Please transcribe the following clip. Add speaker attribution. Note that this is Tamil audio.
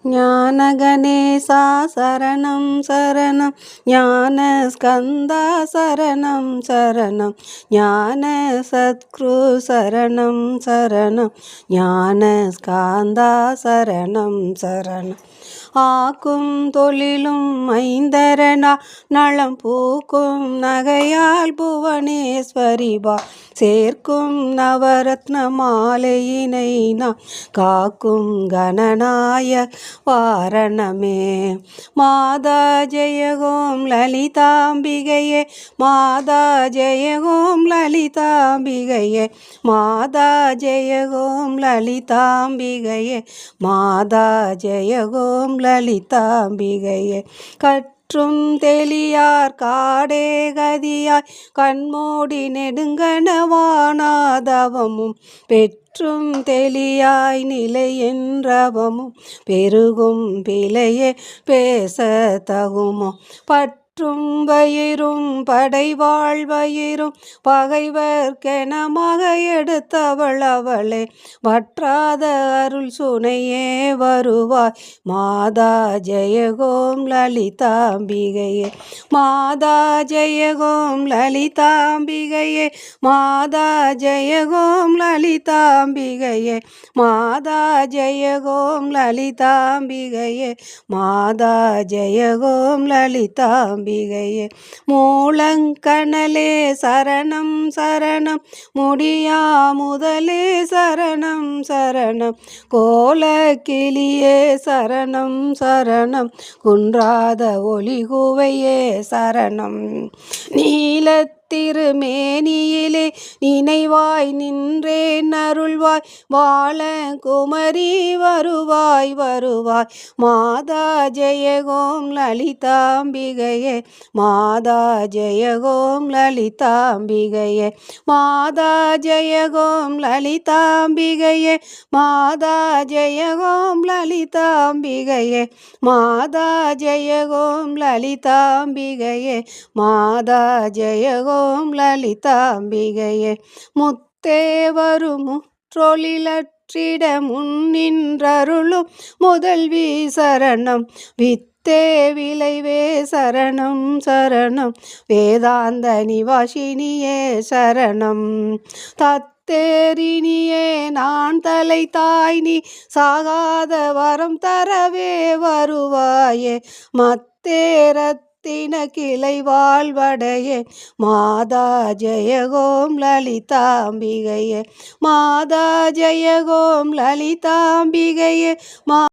Speaker 1: ஞான கணேசா சரணம் சரணம், ஞான ஸ்கந்தா சரணம் சரணம், ஞான சத்குரு சரணம் சரணம், ஞான ஸ்கந்தா சரணம் சரணம். ஆக்கும் தொழிலும் ஐந்தரணா நலம் பூக்கும் நகையால் புவனேஸ்வரிபா சேர்க்கும் நவரத்ன மாலையினை நான் காக்கும் கணநாய வாரணமே. மாதா ஜெயகோம் லலிதாம்பிகையே, மாதா ஜெயகோம் லலிதாம்பிகையே, மாதா ஜெயகோம் லலிதாம்பிகையே, மாதா ஜெயகோம் லலிதாம்பிகையே. கற்றும் தெளியார் காடே கதியாய் கண்மூடி நெடுங்கனவானாதவமும் பெற்றும் தெளியாய் நிலை என்றவமும் பெருகும் பிழையே பேச தகுமோ. பற்றும் வயிறும் படைவாழ்வயிறும் பகைவர்க்கென மக எடுத்தவள் அவளே, வற்றாத அருள் சுனையே வருவாய் மாதா ஜெயகோம் லலிதாம்பிகையே, மாதா ஜெயகோம் லலிதாம்பிகையே, மாதா ஜெயகோம் லலிதாம்பிகையே, மாதா ஜெயகோம் லலிதாம்பிகையே, மாதா ஜெயகோம் லலிதாம்பிகையே. மூலங்கணலே சரணம் சரணம், முடியா முதலே சரணம் சரணம், கோலக்கிளியே சரணம் சரணம், குன்றாத ஒளிகுவையே சரணம். நீலத்திருமேனியிலே நினைவாய் நின்றேன் அருள்வாய் வாழ குமரி வருவாய் வருவாய் மாதா ஜெயகோம் லலிதாம்பிகையே, மாதா ஜெயகோம் லலிதாம்பிகையே, மாதா ஜெயகோம் லலிதாம்பிகையே, மாதா ஜெயகோம் லலிதாம்பிகையே, மாதா ஜெயகோம் லலிதாம்பிகையே, மாதா ஜெயகோம் லலிதாம்பிகையே. முத்தே வரும் முற்றொழிலற்றிட முன்னின்றருளும் முதல்வி சரணம், வித்தே விளைவே சரணம் சரணம், வேதாந்த நிவாசினியே சரணம். தத்தேரினியே நான் தலை தாய் நீ சாகாத வரம் தரவே வருவாயே, மத்தேரத்தின கிளை வாழ்வடையே மாதா ஜெயகோம் லலிதாம்பிகையே, மாதா ஜெயகோம் லலிதாம்பிகையே, மா